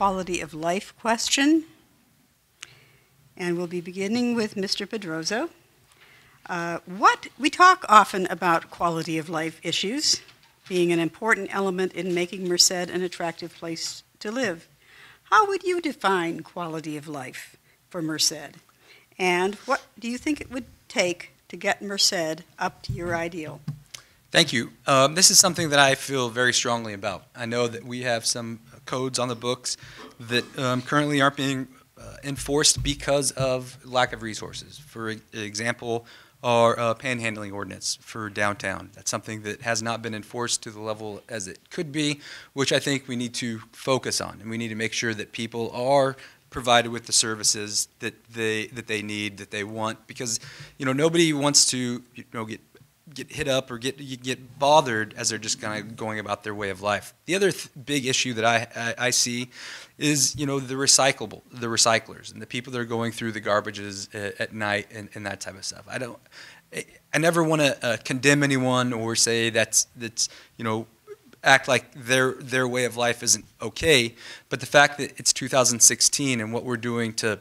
quality of life question. And we'll be beginning with Mr. Pedroso. We talk often about quality of life issues being an important element in making Merced an attractive place to live. How would you define quality of life for Merced? And what do you think it would take to get Merced up to your ideal? Thank you. This is something that I feel very strongly about. I know that we have some codes on the books that currently aren't being enforced because of lack of resources. For example, our panhandling ordinance for downtown. That's something that has not been enforced to the level as it could be, which I think we need to focus on. And we need to make sure that people are provided with the services that they need, that they want, because nobody wants to get hit up or get bothered as they're just kind of going about their way of life. The other big issue that I see is the recyclers and the people that are going through the garbages at night and that type of stuff. I never want to condemn anyone or say that's act like their way of life isn't okay, but the fact that it's 2016 and what we're doing to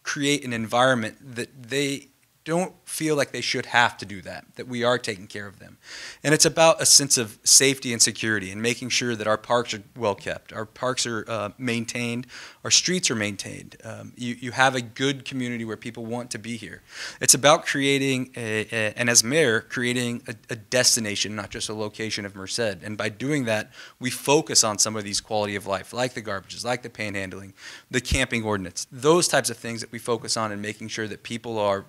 create an environment that they don't feel like they should have to do that we are taking care of them. And it's about a sense of safety and security and making sure that our parks are well kept, our parks are maintained, our streets are maintained. You have a good community where people want to be here. It's about creating, and as mayor, creating a destination, not just a location of Merced. And by doing that, we focus on some of these quality of life, like the garbages, like the panhandling, the camping ordinance, those types of things that we focus on and making sure that people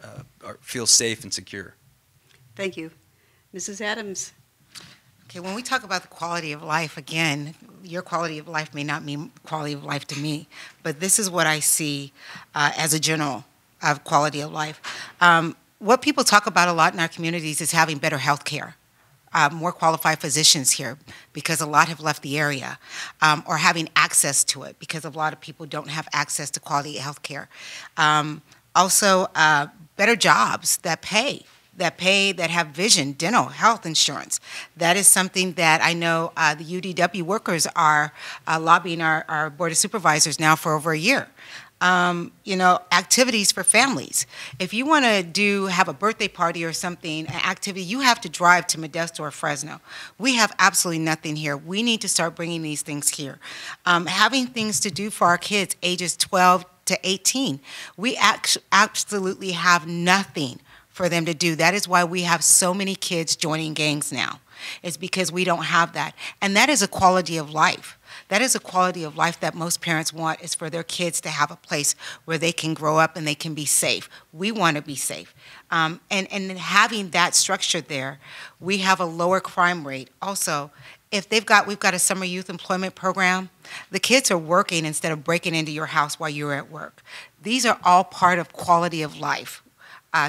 feel safe and secure. Thank you. Mrs. Adams. Okay, when we talk about the quality of life, again, your quality of life may not mean quality of life to me, but this is what I see as a general of quality of life. What people talk about a lot in our communities is having better health care. More qualified physicians here because a lot have left the area, or having access to it because a lot of people don't have access to quality health care. Also, better jobs that pay, that have vision, dental, health insurance. That is something that I know the UDW workers are lobbying our Board of Supervisors now for over a year. Activities for families. If you want to have a birthday party or something, an activity, you have to drive to Modesto or Fresno. We have absolutely nothing here. We need to start bringing these things here. Having things to do for our kids ages 12 to 18. We absolutely have nothing for them to do. That is why we have so many kids joining gangs now. It's because we don't have that. And that is a quality of life. That is a quality of life that most parents want, is for their kids to have a place where they can grow up and they can be safe. We want to be safe. And having that structure there, we have a lower crime rate. Also, if we've got a summer youth employment program, the kids are working instead of breaking into your house while you're at work. These are all part of quality of life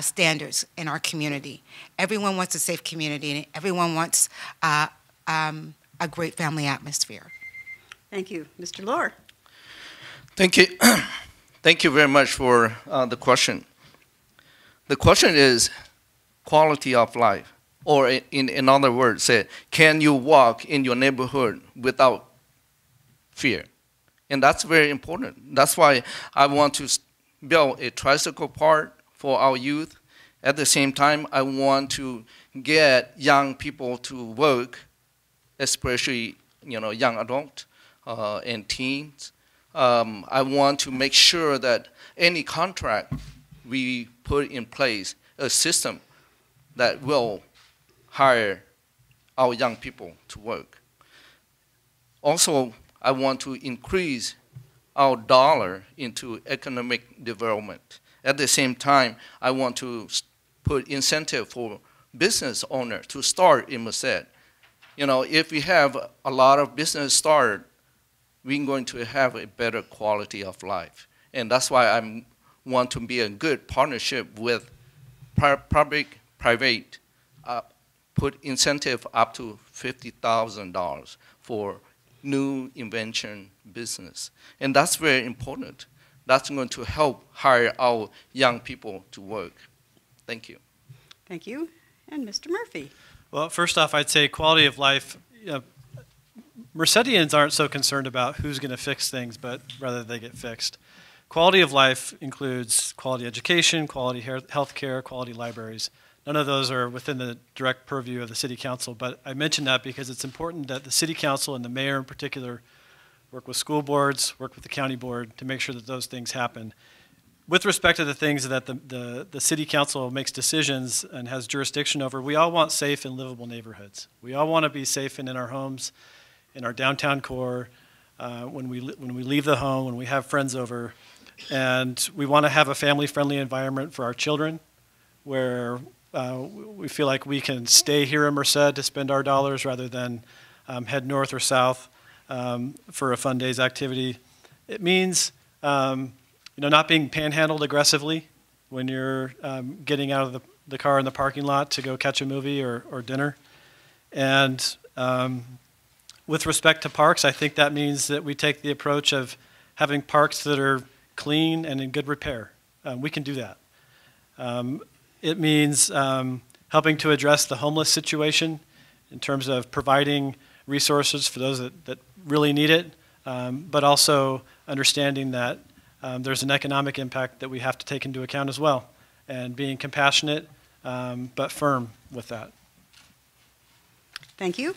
standards in our community. Everyone wants a safe community, and everyone wants a great family atmosphere. Thank you. Mr. Lohr. Thank you. Thank you very much for the question. The question is quality of life. Or in other words, say, can you walk in your neighborhood without fear? And that's very important. That's why I want to build a tricycle park for our youth. At the same time, I want to get young people to work, especially young adults and teens. I want to make sure that any contract we put in place, a system that will hire our young people to work. Also, I want to increase our dollar into economic development. At the same time, I want to put incentive for business owners to start in Merced. If we have a lot of business started, we're going to have a better quality of life. And that's why I want to be a good partnership with public, private, put incentive up to $50,000 for new invention business. And that's very important. That's going to help hire our young people to work. Thank you. Thank you. And Mr. Murphy. Well, first off, I'd say quality of life, Mercedians aren't so concerned about who's going to fix things, but rather they get fixed. Quality of life includes quality education, quality health care, quality libraries. None of those are within the direct purview of the City Council, but I mention that because it's important that the City Council and the mayor in particular work with school boards, work with the county board to make sure that those things happen. With respect to the things that the City Council makes decisions and has jurisdiction over, we all want safe and livable neighborhoods. We all want to be safe and in our homes, in our downtown core, when we leave the home, when we have friends over. And we want to have a family-friendly environment for our children where we feel like we can stay here in Merced to spend our dollars rather than head north or south for a fun day's activity. It means not being panhandled aggressively when you're getting out of the car in the parking lot to go catch a movie or dinner. And with respect to parks, I think that means that we take the approach of having parks that are clean and in good repair. We can do that. It means helping to address the homeless situation in terms of providing resources for those that really need it, but also understanding that there's an economic impact that we have to take into account as well, and being compassionate but firm with that. Thank you.